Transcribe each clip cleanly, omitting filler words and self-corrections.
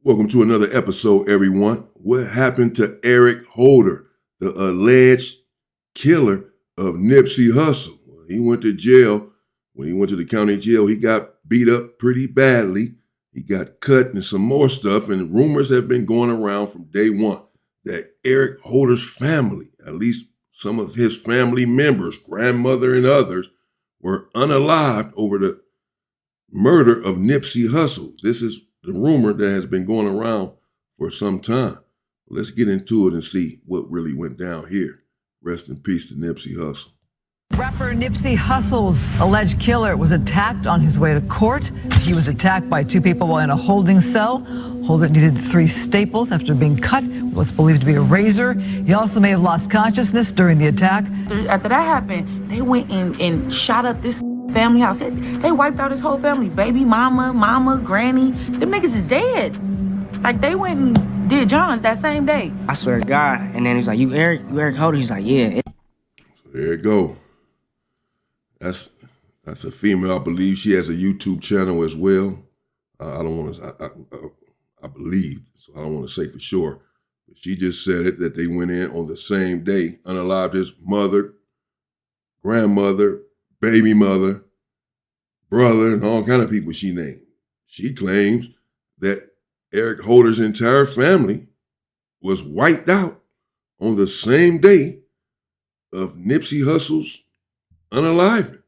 Welcome to another episode, everyone. What happened to Eric Holder, the alleged killer of Nipsey Hussle? He went to jail. When he went to the county jail, he got beat up pretty badly. He got cut and some more stuff, and rumors have been going around from day one that Eric Holder's family, at least some of his family members, grandmother and others, were unalived over the murder of Nipsey Hussle. This is the rumor that has been going around for some time. Let's get into it and see what really went down here. Rest in peace to Nipsey Hussle. Rapper Nipsey Hussle's alleged killer was attacked on his way to court. He was attacked by two people while in a holding cell. Holder needed 3 staples after being cut with what's believed to be a razor. He also may have lost consciousness during the attack. After that happened, they went and shot up this family house. They wiped out his whole family. Baby mama, granny. Them niggas is dead. Like, they went and did John's that same day. I swear to God. And then he's like, you Eric Holder? He's like, yeah. So there you go. That's a female. I believe she has a YouTube channel as well. I don't want to. I believe, so I don't want to say for sure. But she just said it that they went in on the same day, unalived his mother, grandmother, baby mother, brother, and all kind of people she named. She claims that Eric Holder's entire family was wiped out on the same day of Nipsey Hussle's unaliving.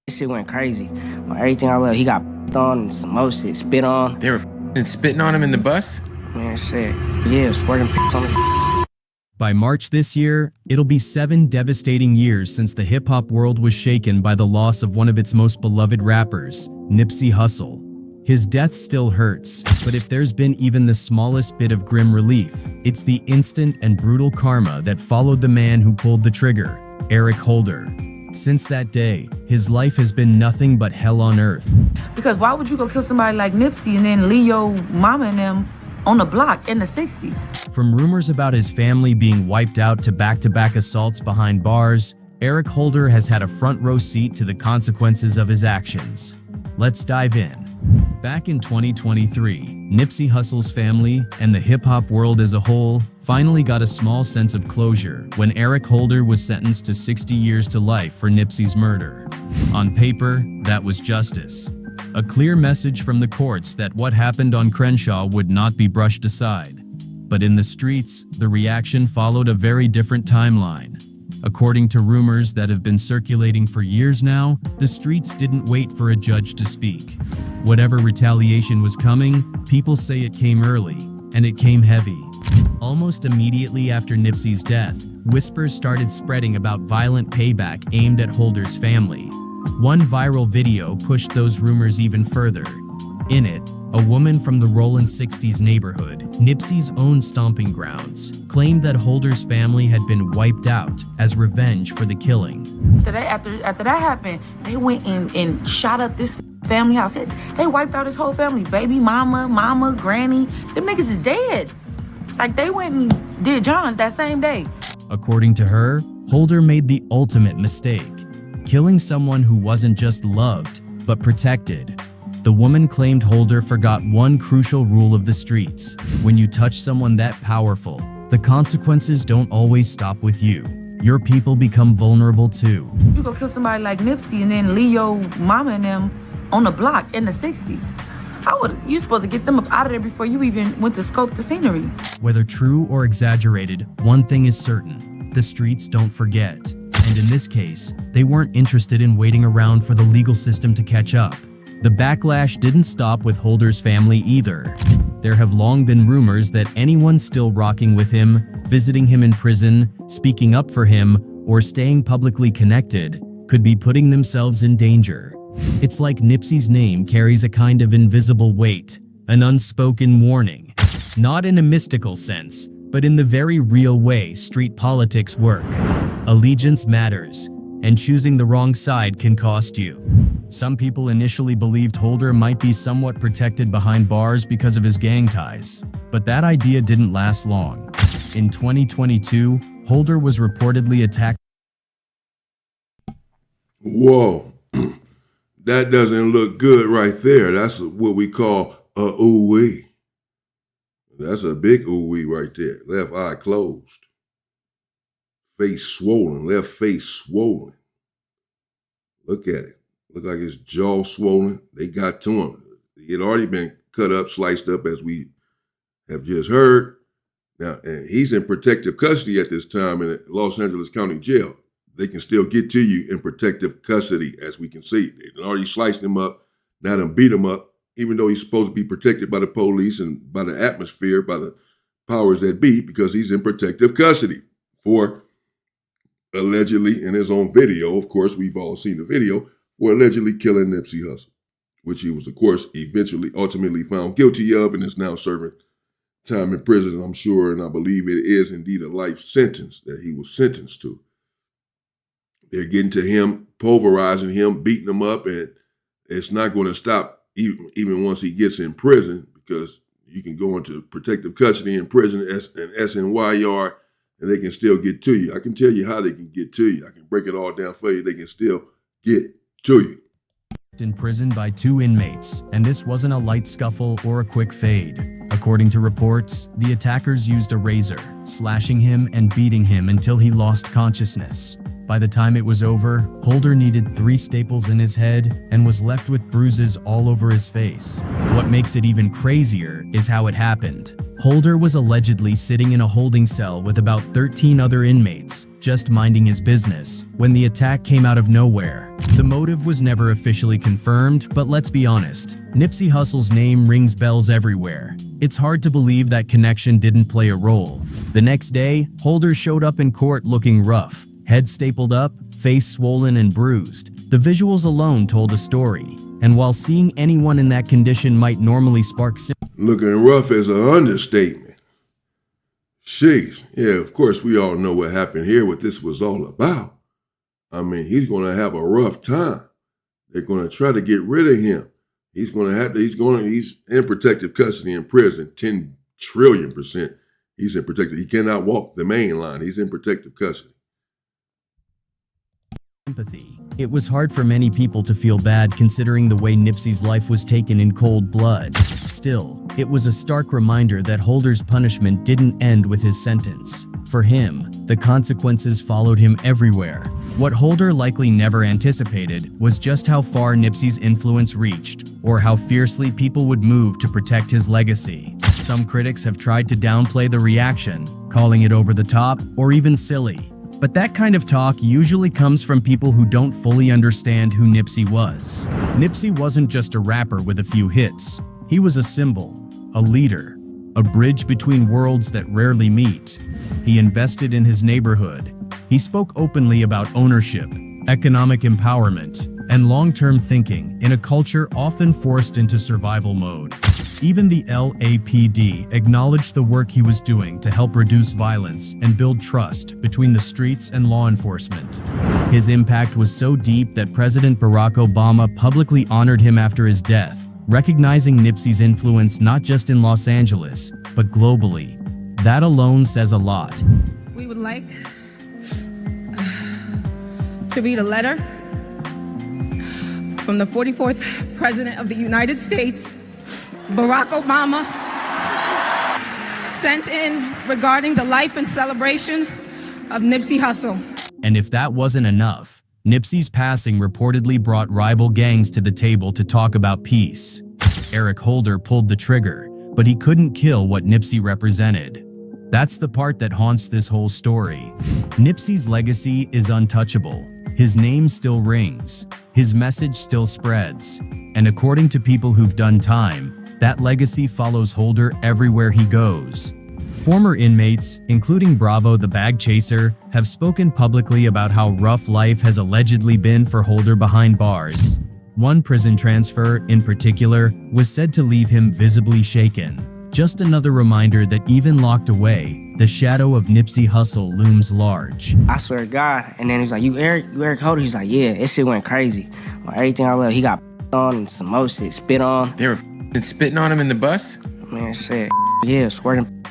This shit went crazy. Everything I love, he got on and some more shit, spit on. They were spitting on him in the bus? Man, shit. Yeah, squirting on him. By March this year, it'll be 7 devastating years since the hip-hop world was shaken by the loss of one of its most beloved rappers, Nipsey Hussle. His death still hurts, but if there's been even the smallest bit of grim relief, it's the instant and brutal karma that followed the man who pulled the trigger, Eric Holder. Since that day, his life has been nothing but hell on earth. Because why would you go kill somebody like Nipsey and then leave your mama and them on the block in the 60s? From rumors about his family being wiped out to back-to-back assaults behind bars, Eric Holder has had a front-row seat to the consequences of his actions. Let's dive in. Back in 2023, Nipsey Hussle's family and the hip-hop world as a whole finally got a small sense of closure when Eric Holder was sentenced to 60 years to life for Nipsey's murder. On paper, that was justice. A clear message from the courts that what happened on Crenshaw would not be brushed aside. But in the streets, the reaction followed a very different timeline. According to rumors that have been circulating for years now, the streets didn't wait for a judge to speak. Whatever retaliation was coming, people say it came early, and it came heavy. Almost immediately after Nipsey's death, whispers started spreading about violent payback aimed at Holder's family. One viral video pushed those rumors even further. In it, a woman from the Rollin 60s neighborhood, Nipsey's own stomping grounds, claimed that Holder's family had been wiped out as revenge for the killing. After that happened, they went and shot up this family house. They wiped out his whole family. Baby mama, granny. Them niggas is dead. Like, they went and did John's that same day. According to her, Holder made the ultimate mistake, killing someone who wasn't just loved, but protected. The woman claimed Holder forgot one crucial rule of the streets. When you touch someone that powerful, the consequences don't always stop with you. Your people become vulnerable too. You go kill somebody like Nipsey and then leave your mama and them on the block in the 60s. You supposed to get them up out of there before you even went to scope the scenery. Whether true or exaggerated, one thing is certain: the streets don't forget. And in this case, they weren't interested in waiting around for the legal system to catch up. The backlash didn't stop with Holder's family either. There have long been rumors that anyone still rocking with him, visiting him in prison, speaking up for him, or staying publicly connected could be putting themselves in danger. It's like Nipsey's name carries a kind of invisible weight, an unspoken warning. Not in a mystical sense, but in the very real way street politics work. Allegiance matters, and choosing the wrong side can cost you. Some people initially believed Holder might be somewhat protected behind bars because of his gang ties, but that idea didn't last long. In 2022, Holder was reportedly attacked. Whoa. that doesn't look good right there. That's what we call a ooh-wee. That's a big ooh-wee right there. Left eye closed. Face swollen, left face swollen. Look at it. Look like his jaw swollen. They got to him. He had already been cut up, sliced up, as we have just heard. Now, and he's in protective custody at this time in the Los Angeles County Jail. They can still get to you in protective custody, as we can see. They already sliced him up, now done beat him up, even though he's supposed to be protected by the police and by the atmosphere, by the powers that be, because he's in protective custody for allegedly, in his own video, of course, we've all seen the video, for allegedly killing Nipsey Hussle, which he was, of course, ultimately found guilty of and is now serving time in prison, I'm sure, and I believe it is indeed a life sentence that he was sentenced to. They're getting to him, pulverizing him, beating him up, and it's not going to stop even once he gets in prison, because you can go into protective custody in prison, an SNY yard, and they can still get to you. I can tell you how they can get to you. I can break it all down for you. They can still get to you. In prison by 2 inmates, and this wasn't a light scuffle or a quick fade. According to reports, the attackers used a razor, slashing him and beating him until he lost consciousness. By the time it was over, Holder needed 3 staples in his head and was left with bruises all over his face. What makes it even crazier is how it happened. Holder was allegedly sitting in a holding cell with about 13 other inmates, just minding his business, when the attack came out of nowhere. The motive was never officially confirmed, but let's be honest, Nipsey Hussle's name rings bells everywhere. It's hard to believe that connection didn't play a role. The next day, Holder showed up in court looking rough, head stapled up, face swollen and bruised. The visuals alone told a story, and while seeing anyone in that condition might normally spark sympathy, looking rough is an understatement. Jeez. Yeah, of course, we all know what happened here, what this was all about. I mean, he's going to have a rough time. They're going to try to get rid of him. He's in protective custody in prison, 10 trillion%. He's in protective. He cannot walk the main line. He's in protective custody. It was hard for many people to feel bad considering the way Nipsey's life was taken in cold blood. Still, it was a stark reminder that Holder's punishment didn't end with his sentence. For him, the consequences followed him everywhere. What Holder likely never anticipated was just how far Nipsey's influence reached, or how fiercely people would move to protect his legacy. Some critics have tried to downplay the reaction, calling it over the top or even silly. But that kind of talk usually comes from people who don't fully understand who Nipsey was. Nipsey wasn't just a rapper with a few hits. He was a symbol, a leader, a bridge between worlds that rarely meet. He invested in his neighborhood. He spoke openly about ownership, economic empowerment, and long-term thinking in a culture often forced into survival mode. Even the LAPD acknowledged the work he was doing to help reduce violence and build trust between the streets and law enforcement. His impact was so deep that President Barack Obama publicly honored him after his death, recognizing Nipsey's influence not just in Los Angeles, but globally. That alone says a lot. We would like to read a letter from the 44th President of the United States, Barack Obama, sent in regarding the life and celebration of Nipsey Hussle. And if that wasn't enough, Nipsey's passing reportedly brought rival gangs to the table to talk about peace. Eric Holder pulled the trigger, but he couldn't kill what Nipsey represented. That's the part that haunts this whole story. Nipsey's legacy is untouchable. His name still rings. His message still spreads. And according to people who've done time, that legacy follows Holder everywhere he goes. Former inmates, including Bravo the Bag Chaser, have spoken publicly about how rough life has allegedly been for Holder behind bars. One prison transfer, in particular, was said to leave him visibly shaken. Just another reminder that even locked away, the shadow of Nipsey Hussle looms large. I swear to God. And then he's like, you Eric Holder? He's like, yeah, this shit went crazy. Well, everything I love, he got on and some more shit, spit on. They were spitting on him in the bus? Man, shit, yeah, squirting.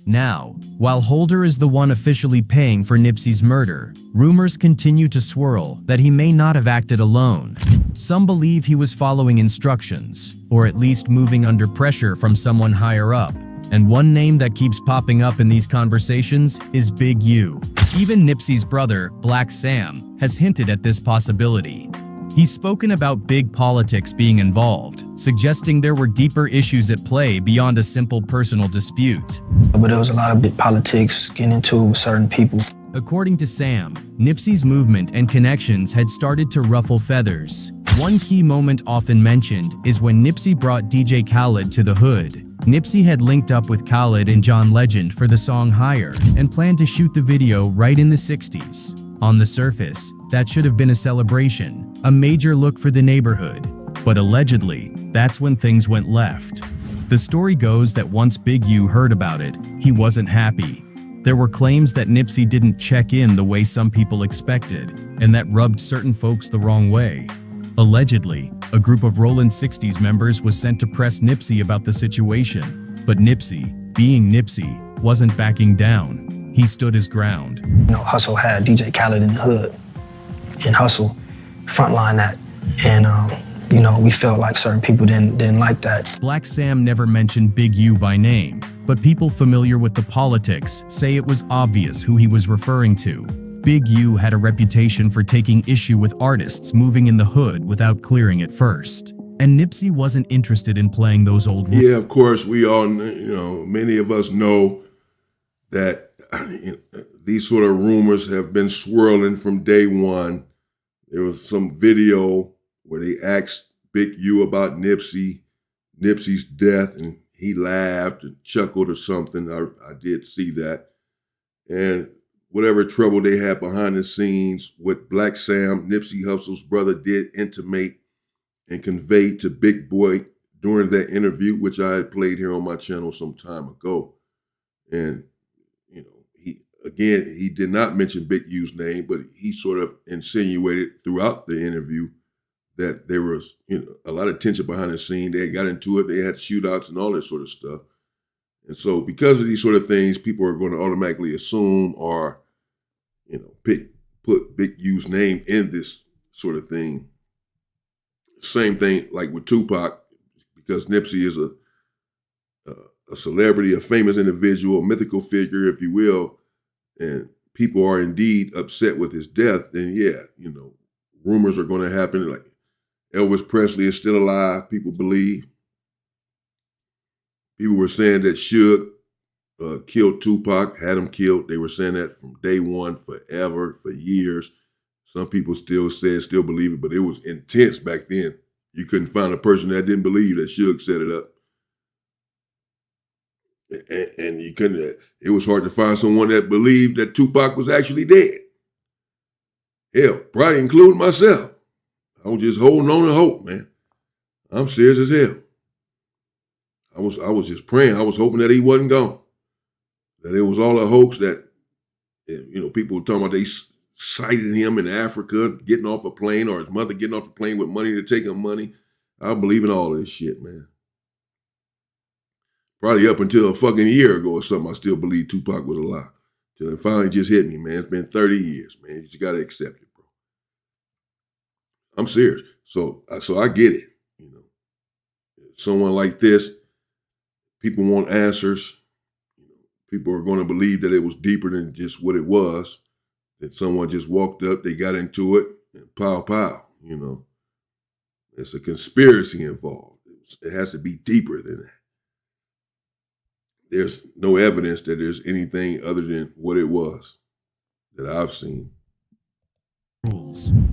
Now, while Holder is the one officially paying for Nipsey's murder, rumors continue to swirl that he may not have acted alone. Some believe he was following instructions, or at least moving under pressure from someone higher up. And one name that keeps popping up in these conversations is Big U. Even Nipsey's brother, Black Sam, has hinted at this possibility. He's spoken about big politics being involved, suggesting there were deeper issues at play beyond a simple personal dispute. But there was a lot of big politics getting into it with certain people. According to Sam, Nipsey's movement and connections had started to ruffle feathers. One key moment often mentioned is when Nipsey brought DJ Khaled to the hood. Nipsey had linked up with Khaled and John Legend for the song Higher and planned to shoot the video right in the 60s. On the surface, that should have been a celebration, a major look for the neighborhood. But allegedly, that's when things went left. The story goes that once Big U heard about it, he wasn't happy. There were claims that Nipsey didn't check in the way some people expected, and that rubbed certain folks the wrong way. Allegedly, a group of Rollin' 60s members was sent to press Nipsey about the situation, but Nipsey, being Nipsey, wasn't backing down. He stood his ground. Hussle had DJ Khaled in the hood, and Hussle frontline that, and we felt like certain people didn't like that. Black Sam never mentioned Big U by name, but people familiar with the politics say it was obvious who he was referring to. Big U had a reputation for taking issue with artists moving in the hood without clearing it first. And Nipsey wasn't interested in playing those old rules. Yeah, of course, we all, many of us know that these sort of rumors have been swirling from day one. There was some video where they asked Big U about Nipsey's death, and he laughed and chuckled or something. I did see that. And whatever trouble they had behind the scenes, what Black Sam, Nipsey Hussle's brother, did intimate and convey to Big Boy during that interview, which I had played here on my channel some time ago. And, he did not mention Big U's name, but he sort of insinuated throughout the interview that there was, a lot of tension behind the scene. They got into it. They had shootouts and all that sort of stuff. And so because of these sort of things, people are going to automatically assume or, put Big U's name in this sort of thing. Same thing like with Tupac, because Nipsey is a celebrity, a famous individual, a mythical figure, if you will, and people are indeed upset with his death, then rumors are going to happen. Like Elvis Presley is still alive, people believe. People were saying that Suge killed Tupac, had him killed. They were saying that from day one, forever, for years. Some people still believe it, but it was intense back then. You couldn't find a person that didn't believe that Suge set it up. And you couldn't, it was hard to find someone that believed that Tupac was actually dead. Hell, probably including myself. I was just holding on to hope, man. I'm serious as hell. I was just praying. I was hoping that he wasn't gone. That it was all a hoax, that, people were talking about they sighted him in Africa getting off a plane, or his mother getting off a plane with money to take him money. I believe in all this shit, man. Probably up until a fucking year ago or something, I still believe Tupac was alive. Till it finally just hit me, man. It's been 30 years, man. You just got to accept it, bro. I'm serious. So I get it. Someone like this, people want answers. People are going to believe that it was deeper than just what it was. That someone just walked up, they got into it, and pow, pow, It's a conspiracy involved. It has to be deeper than that. There's no evidence that there's anything other than what it was that I've seen.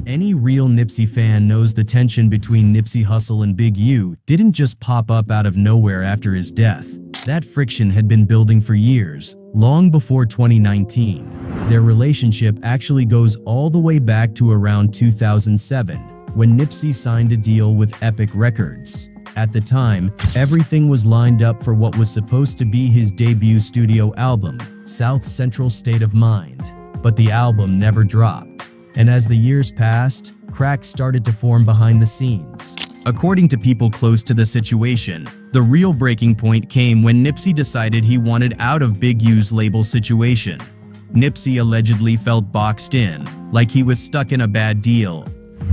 Any real Nipsey fan knows the tension between Nipsey Hussle and Big U didn't just pop up out of nowhere after his death. That friction had been building for years, long before 2019. Their relationship actually goes all the way back to around 2007, when Nipsey signed a deal with Epic Records. At the time, everything was lined up for what was supposed to be his debut studio album, South Central State of Mind. But the album never dropped. And as the years passed, cracks started to form behind the scenes. According to people close to the situation, the real breaking point came when Nipsey decided he wanted out of Big U's label situation. Nipsey allegedly felt boxed in, like he was stuck in a bad deal.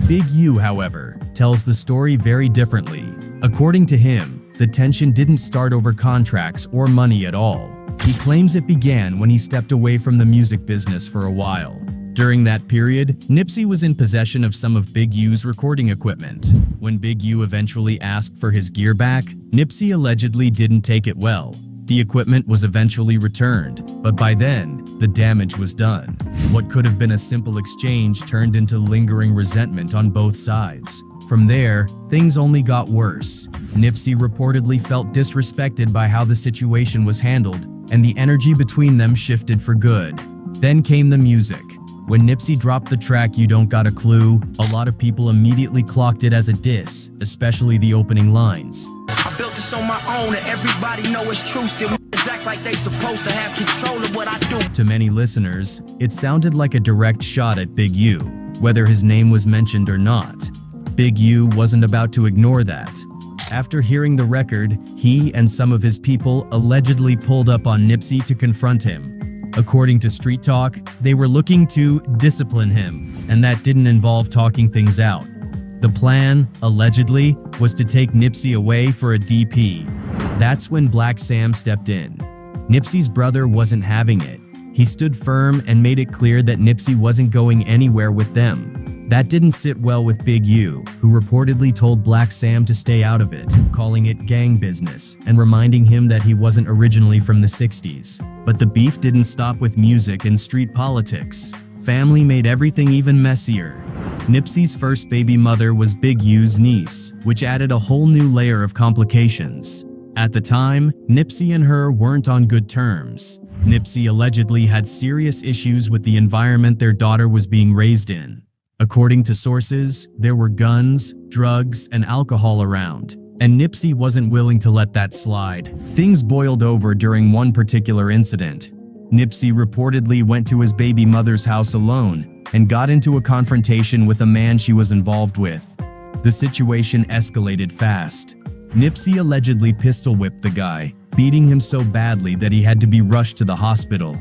Big U, however, tells the story very differently. According to him, the tension didn't start over contracts or money at all. He claims it began when he stepped away from the music business for a while. During that period, Nipsey was in possession of some of Big U's recording equipment. When Big U eventually asked for his gear back, Nipsey allegedly didn't take it well. The equipment was eventually returned, but by then, the damage was done. What could have been a simple exchange turned into lingering resentment on both sides. From there, things only got worse. Nipsey reportedly felt disrespected by how the situation was handled, and the energy between them shifted for good. Then came the music. When Nipsey dropped the track You Don't Got a Clue, a lot of people immediately clocked it as a diss, especially the opening lines. I built this on my own and everybody know it's true. Still act like they supposed to have control of what I do. To many listeners, it sounded like a direct shot at Big U, whether his name was mentioned or not. Big U wasn't about to ignore that. After hearing the record, he and some of his people allegedly pulled up on Nipsey to confront him. According to Street Talk, they were looking to discipline him, and that didn't involve talking things out. The plan, allegedly, was to take Nipsey away for a DP. That's when Black Sam stepped in. Nipsey's brother wasn't having it. He stood firm and made it clear that Nipsey wasn't going anywhere with them. That didn't sit well with Big U, who reportedly told Black Sam to stay out of it, calling it gang business and reminding him that he wasn't originally from the 60s. But the beef didn't stop with music and street politics. Family made everything even messier. Nipsey's first baby mother was Big U's niece, which added a whole new layer of complications. At the time, Nipsey and her weren't on good terms. Nipsey allegedly had serious issues with the environment their daughter was being raised in. According to sources, there were guns, drugs, and alcohol around, and Nipsey wasn't willing to let that slide. Things boiled over during one particular incident. Nipsey reportedly went to his baby mother's house alone and got into a confrontation with a man she was involved with. The situation escalated fast. Nipsey allegedly pistol whipped the guy, beating him so badly that he had to be rushed to the hospital.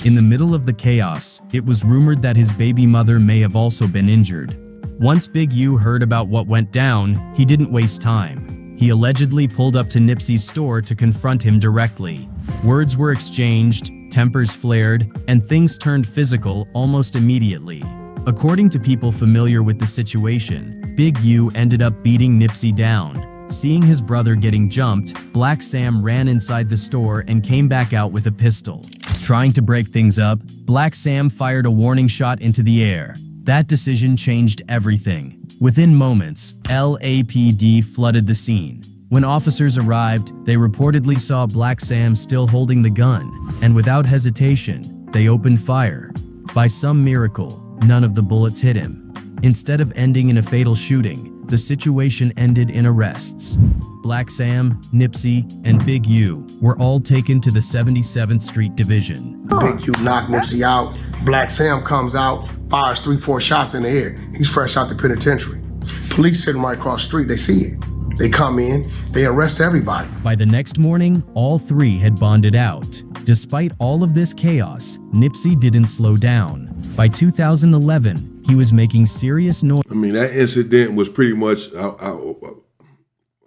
In the middle of the chaos, it was rumored that his baby mother may have also been injured. Once Big U heard about what went down, he didn't waste time. He allegedly pulled up to Nipsey's store to confront him directly. Words were exchanged, tempers flared, and things turned physical almost immediately. According to people familiar with the situation, Big U ended up beating Nipsey down. Seeing his brother getting jumped, Black Sam ran inside the store and came back out with a pistol. Trying to break things up, Black Sam fired a warning shot into the air. That decision changed everything. Within moments, LAPD flooded the scene. When officers arrived, they reportedly saw Black Sam still holding the gun, and without hesitation, they opened fire. By some miracle, none of the bullets hit him. Instead of ending in a fatal shooting, the situation ended in arrests. Black Sam, Nipsey, and Big U were all taken to the 77th Street Division. Big U knocked Nipsey out. Black Sam comes out, fires 3-4 shots in the air. He's fresh out the penitentiary. Police sitting right across the street, they see it. They come in, they arrest everybody. By the next morning, all three had bonded out. Despite all of this chaos, Nipsey didn't slow down. By 2011, he was making serious noise. I mean, that incident was pretty much, I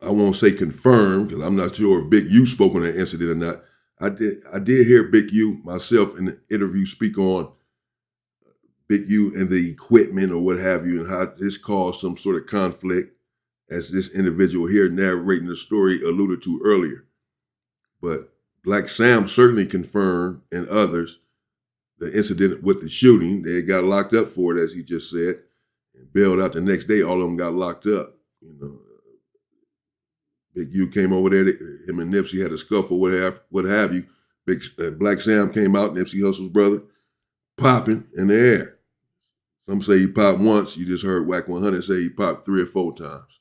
won't say confirmed, because I'm not sure if Big U spoke on that incident or not. I did hear Big U myself in the interview speak on Big U and the equipment or what have you, and how this caused some sort of conflict, as this individual here narrating the story alluded to earlier. But Black Sam certainly confirmed, and others, the incident with the shooting. They got locked up for it, as he just said, and bailed out the next day. All of them got locked up. You know, Big U came over there. Him and Nipsey had a scuffle, what have you. Black Sam came out, Nipsey Hussle's brother, popping in the air. Some say he popped once. You just heard Wack 100 say he popped 3 or 4 times.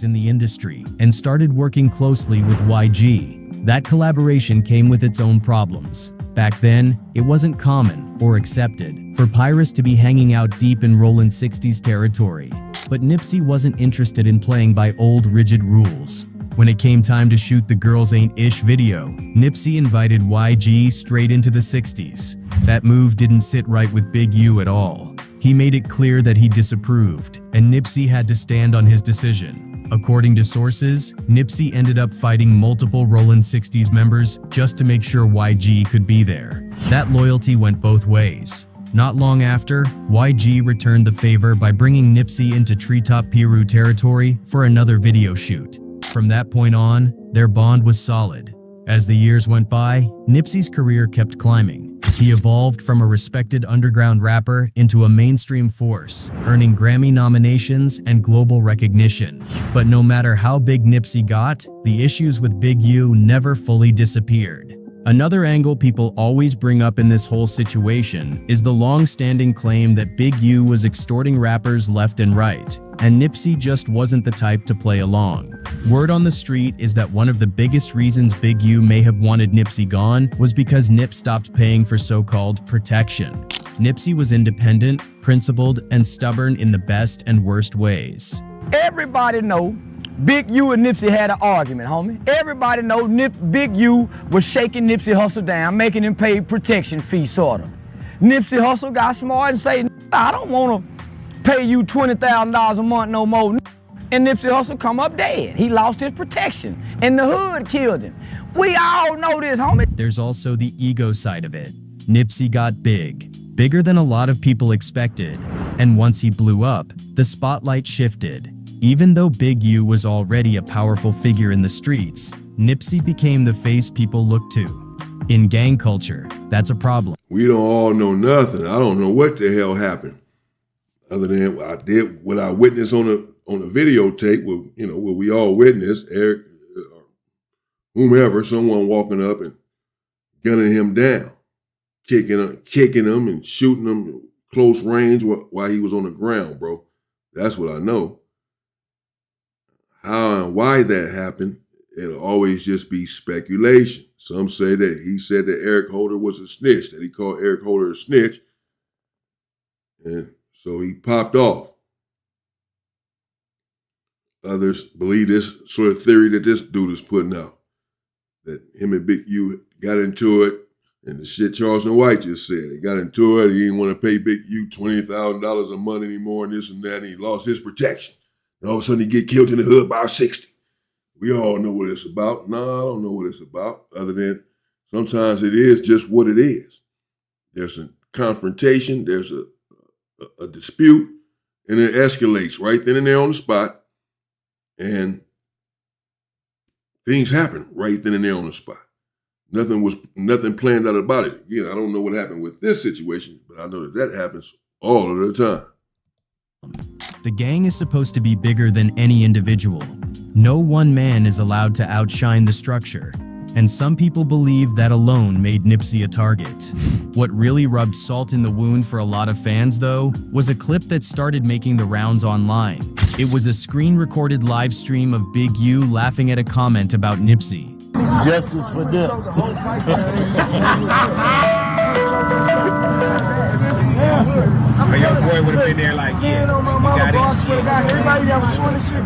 In the industry and started working closely with YG. That collaboration came with its own problems. Back then, it wasn't common or accepted for pirates to be hanging out deep in Rollin' 60s territory. But Nipsey wasn't interested in playing by old rigid rules. When it came time to shoot the Girls Ain't Ish video, Nipsey invited YG straight into the 60s. That move didn't sit right with Big U at all. He made it clear that he disapproved, and Nipsey had to stand on his decision. According to sources, Nipsey ended up fighting multiple Rollin' 60s members just to make sure YG could be there. That loyalty went both ways. Not long after, YG returned the favor by bringing Nipsey into Treetop Piru territory for another video shoot. From that point on, their bond was solid. As the years went by, Nipsey's career kept climbing. He evolved from a respected underground rapper into a mainstream force, earning Grammy nominations and global recognition. But no matter how big Nipsey got, the issues with Big U never fully disappeared. Another angle people always bring up in this whole situation is the long-standing claim that Big U was extorting rappers left and right, and Nipsey just wasn't the type to play along. Word on the street is that one of the biggest reasons Big U may have wanted Nipsey gone was because Nip stopped paying for so-called protection. Nipsey was independent, principled, and stubborn in the best and worst ways. Everybody know Big U and Nipsey had an argument, homie. Everybody know Big U was shaking Nipsey Hussle down, making him pay protection fee, sorta. Nipsey Hussle got smart and say, I don't wanna pay you $20,000 a month no more. And Nipsey Hussle come up dead. He lost his protection, and the hood killed him. We all know this, homie. There's also the ego side of it. Nipsey got bigger than a lot of people expected. And once he blew up, the spotlight shifted. Even though Big U was already a powerful figure in the streets, Nipsey became the face people looked to. In gang culture, that's a problem. We don't all know nothing. I don't know what the hell happened. Other than what I witnessed on a videotape, where we all witnessed Eric, whomever, someone walking up and gunning him down, kicking him and shooting him close range while he was on the ground, bro. That's what I know. How and why that happened, it'll always just be speculation. Some say that he said that Eric Holder was a snitch, that he called Eric Holder a snitch, and so he popped off. Others believe this sort of theory that this dude is putting out, that him and Big U got into it, and the shit Charleston White just said. They got into it, he didn't want to pay Big U $20,000 a month anymore, and this and that, and he lost his protection. And all of a sudden he get killed in the hood by a 60. We all know what it's about. No, I don't know what it's about, other than sometimes it is just what it is. There's a confrontation, there's a dispute, and it escalates right then and there on the spot, and things happen right then and there on the spot. Nothing planned out about it. Again, I don't know what happened with this situation, but I know that happens all of the time. The gang is supposed to be bigger than any individual. No one man is allowed to outshine the structure, and some people believe that alone made Nipsey a target. What really rubbed salt in the wound for a lot of fans, though, was a clip that started making the rounds online. It was a screen-recorded live stream of Big U laughing at a comment about Nipsey. Justice for Nip. Your boy would have been there like, yeah, you got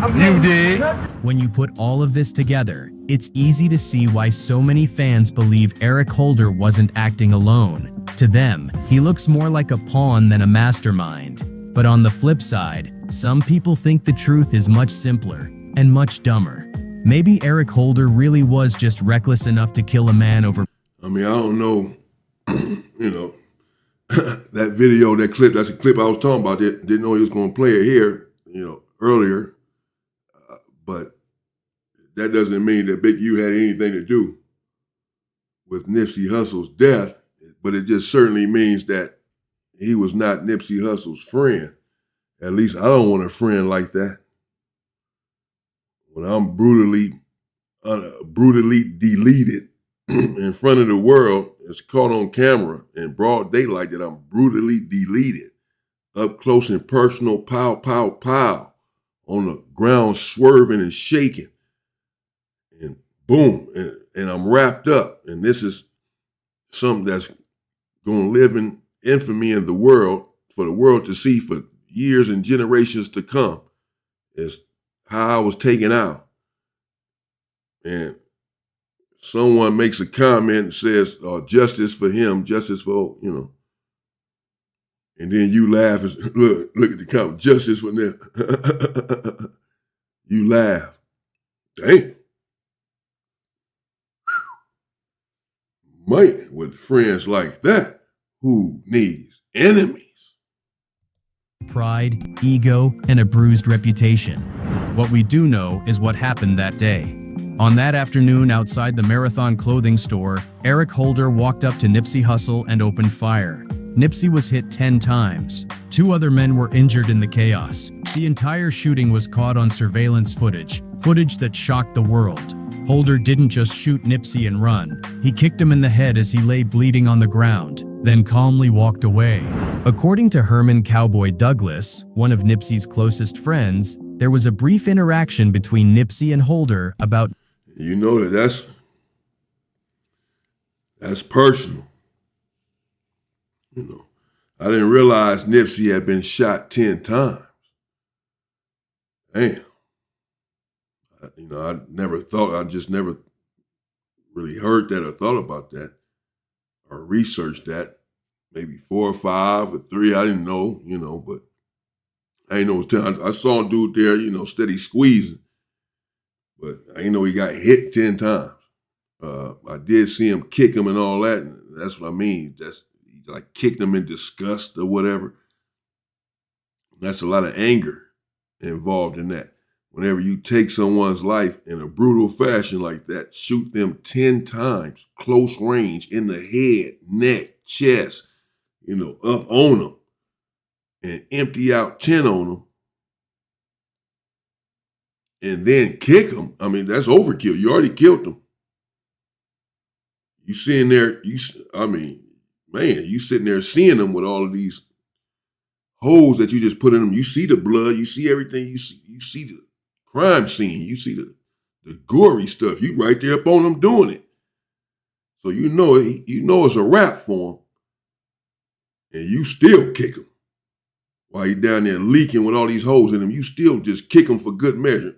it. You did. When you put all of this together, it's easy to see why so many fans believe Eric Holder wasn't acting alone. To them, he looks more like a pawn than a mastermind. But on the flip side, some people think the truth is much simpler and much dumber. Maybe Eric Holder really was just reckless enough to kill a man over. I mean, I don't know, that video, that clip, that's a clip I was talking about. Didn't know he was going to play it here, earlier. But that doesn't mean that Big U had anything to do with Nipsey Hussle's death. But it just certainly means that he was not Nipsey Hussle's friend. At least I don't want a friend like that. When I'm brutally deleted in front of the world, it's caught on camera in broad daylight that I'm brutally deleted, up close and personal, pow, pow, pow, on the ground swerving and shaking, and boom, and I'm wrapped up. And this is something that's going to live in infamy in the world, for the world to see for years and generations to come, is how I was taken out. And someone makes a comment and says, justice for him, justice for, And then you laugh and look at the comment, justice for them. You laugh. Damn. Man, with friends like that, who needs enemies? Pride, ego, and a bruised reputation. What we do know is what happened that day. On that afternoon outside the Marathon clothing store, Eric Holder walked up to Nipsey Hussle and opened fire. Nipsey was hit 10 times. 2 other men were injured in the chaos. The entire shooting was caught on surveillance footage that shocked the world. Holder didn't just shoot Nipsey and run. He kicked him in the head as he lay bleeding on the ground, then calmly walked away. According to Herman Cowboy Douglas, one of Nipsey's closest friends, there was a brief interaction between Nipsey and Holder about— You know that's personal. You know, I didn't realize Nipsey had been shot 10 times. Damn. I just never really heard that or thought about that or researched that. Maybe 4 or 5 or 3, I didn't know, but I didn't know it was 10. I saw a dude there, steady squeezing, but I didn't know he got hit 10 times. I did see him kick him and all that, and that's what I mean. He like kicked him in disgust or whatever. That's a lot of anger involved in that. Whenever you take someone's life in a brutal fashion like that, shoot them 10 times, close range, in the head, neck, chest, up on them, and empty out 10 on them, and then kick them. I mean, that's overkill. You already killed them. You sitting there, you sitting there seeing them with all of these holes that you just put in them. You see the blood, you see everything, you see the crime scene, you see the gory stuff. You right there up on them doing it. So you know it's a wrap for him. And you still kick him. While you're down there leaking with all these holes in him, you still just kick him for good measure.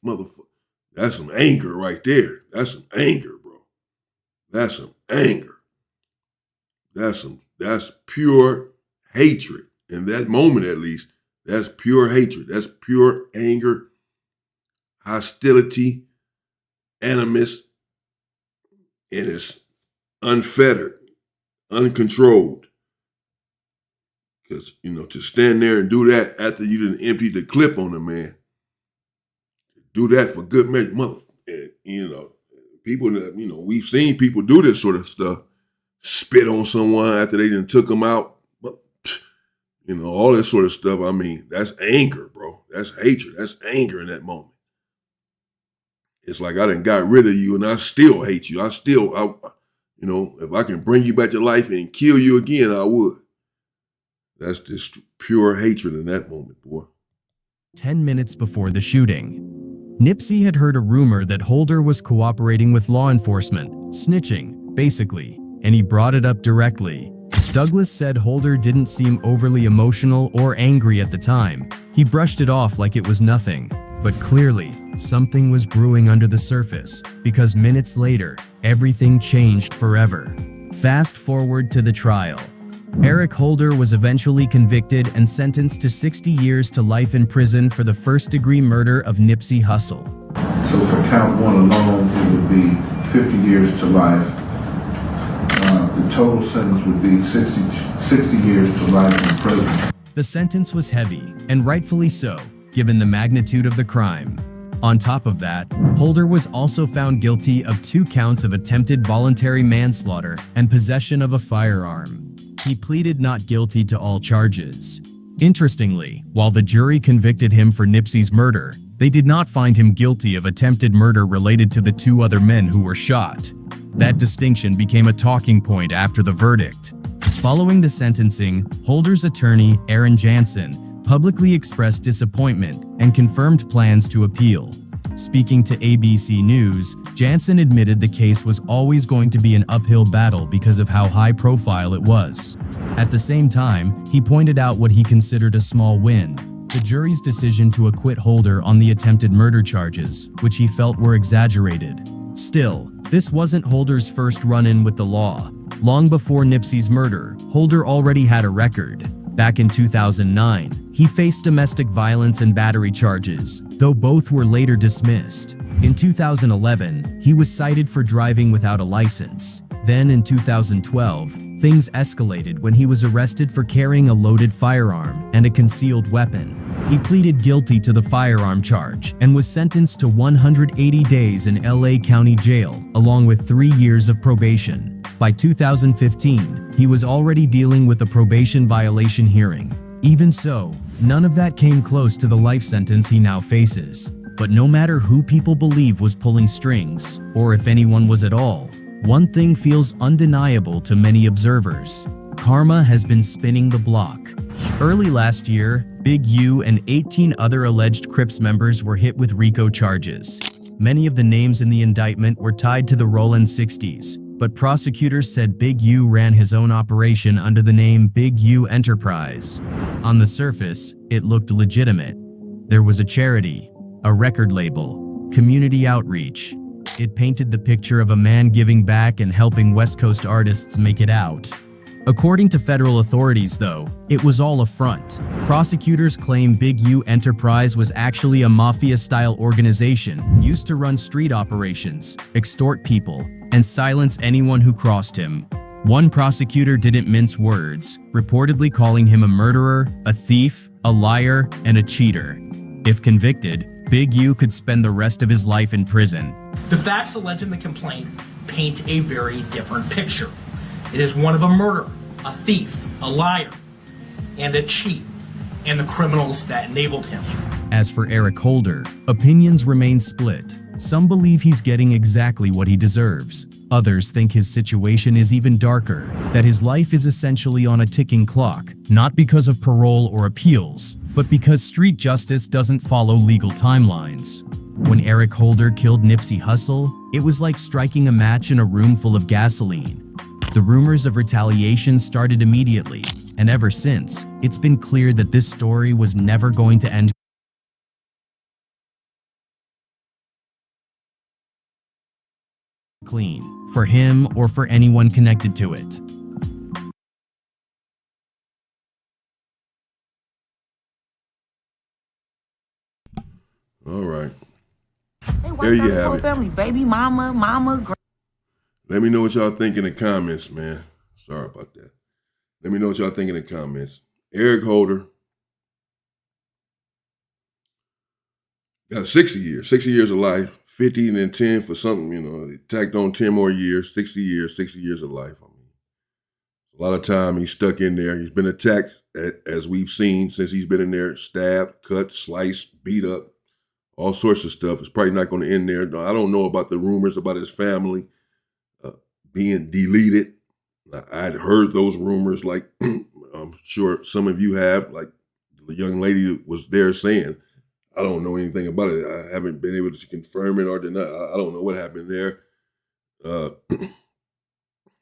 Motherfucker. That's some anger right there. That's some anger, bro. That's some anger. That's pure hatred. In that moment, at least, that's pure hatred. That's pure anger, hostility, animus, and it's unfettered, uncontrolled. Because, to stand there and do that after you done emptied the clip on them, man, do that for good measure, people that, we've seen people do this sort of stuff, spit on someone after they done took them out, all this sort of stuff. I mean, that's anger, bro. That's hatred. That's anger in that moment. It's like I done got rid of you and I still hate you. If I can bring you back to life and kill you again, I would. That's just pure hatred in that moment, boy. 10 minutes before the shooting, Nipsey had heard a rumor that Holder was cooperating with law enforcement, snitching, basically, and he brought it up directly. Douglas said Holder didn't seem overly emotional or angry at the time. He brushed it off like it was nothing. But clearly, something was brewing under the surface, because minutes later, everything changed forever. Fast forward to the trial. Eric Holder was eventually convicted and sentenced to 60 years to life in prison for the first-degree murder of Nipsey Hussle. So for count 1 alone, it would be 50 years to life. The total sentence would be 60 years to life in prison. The sentence was heavy, and rightfully so, given the magnitude of the crime. On top of that, Holder was also found guilty of 2 counts of attempted voluntary manslaughter and possession of a firearm. He pleaded not guilty to all charges. Interestingly, while the jury convicted him for Nipsey's murder, they did not find him guilty of attempted murder related to the 2 other men who were shot. That distinction became a talking point after the verdict. Following the sentencing, Holder's attorney, Aaron Jansen, publicly expressed disappointment and confirmed plans to appeal. Speaking to ABC News, Jansen admitted the case was always going to be an uphill battle because of how high profile it was. At the same time, he pointed out what he considered a small win: the jury's decision to acquit Holder on the attempted murder charges, which he felt were exaggerated. Still, this wasn't Holder's first run-in with the law. Long before Nipsey's murder, Holder already had a record. Back in 2009, he faced domestic violence and battery charges, though both were later dismissed. In 2011, he was cited for driving without a license. Then in 2012, things escalated when he was arrested for carrying a loaded firearm and a concealed weapon. He pleaded guilty to the firearm charge and was sentenced to 180 days in LA County Jail, along with 3 years of probation. By 2015, he was already dealing with a probation violation hearing. Even so, none of that came close to the life sentence he now faces. But no matter who people believe was pulling strings, or if anyone was at all, one thing feels undeniable to many observers. Karma has been spinning the block. Early last year, Big U and 18 other alleged Crips members were hit with RICO charges. Many of the names in the indictment were tied to the Rollin 60s, but prosecutors said Big U ran his own operation under the name Big U Enterprise. On the surface, it looked legitimate. There was a charity, a record label, community outreach. It painted the picture of a man giving back and helping West Coast artists make it out. According to federal authorities, though, it was all a front. Prosecutors claim Big U Enterprise was actually a mafia-style organization used to run street operations, extort people, and silence anyone who crossed him. One prosecutor didn't mince words, reportedly calling him a murderer, a thief, a liar, and a cheater. If convicted, Big U could spend the rest of his life in prison. The facts alleged in the complaint paint a very different picture. It is one of a murderer, a thief, a liar, and a cheat, and the criminals that enabled him. As for Eric Holder, opinions remain split. Some believe he's getting exactly what he deserves. Others think his situation is even darker, that his life is essentially on a ticking clock, not because of parole or appeals, but because street justice doesn't follow legal timelines. When Eric Holder killed Nipsey Hussle, it was like striking a match in a room full of gasoline. The rumors of retaliation started immediately, and ever since, it's been clear that this story was never going to end clean, for him or for anyone connected to it. All right. They wiped There you out his have whole it. family, baby mama. Let me know what y'all think in the comments, man. Sorry about that. Let me know what y'all think in the comments. Eric Holder got 60 years of life, 50 and then 10 for something, they tacked on 10 more years, 60 years of life. I mean, a lot of time he's stuck in there. He's been attacked, as we've seen since he's been in there, stabbed, cut, sliced, beat up, all sorts of stuff. It's probably not going to end there. I don't know about the rumors about his family being deleted. I'd heard those rumors, like I'm sure some of you have, like the young lady was there saying, I don't know anything about it. I haven't been able to confirm it or deny. I don't know what happened there.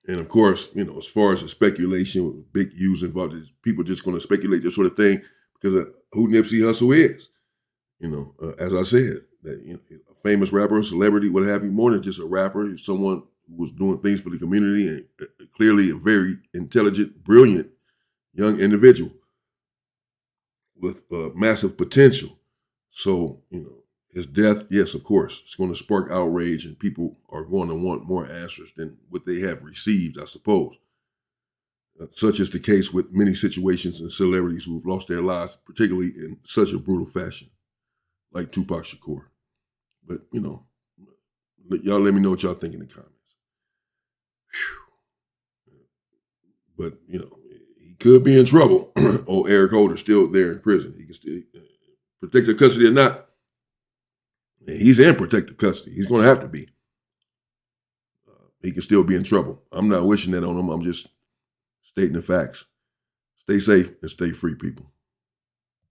And of course, as far as the speculation with Big U's involved, people just going to speculate this sort of thing because of who Nipsey Hussle is. As I said, that a famous rapper, a celebrity, what have you, more than just a rapper. He's someone who was doing things for the community and clearly a very intelligent, brilliant young individual with massive potential. So, his death, yes, of course, it's going to spark outrage and people are going to want more answers than what they have received, I suppose. Such is the case with many situations and celebrities who have lost their lives, particularly in such a brutal fashion, like Tupac Shakur. But, y'all let me know what y'all think in the comments. Whew. But, he could be in trouble. Eric Holder still there in prison. He can still protective custody or not. He's in protective custody. He's going to have to be. He can still be in trouble. I'm not wishing that on him. I'm just stating the facts. Stay safe and stay free, people.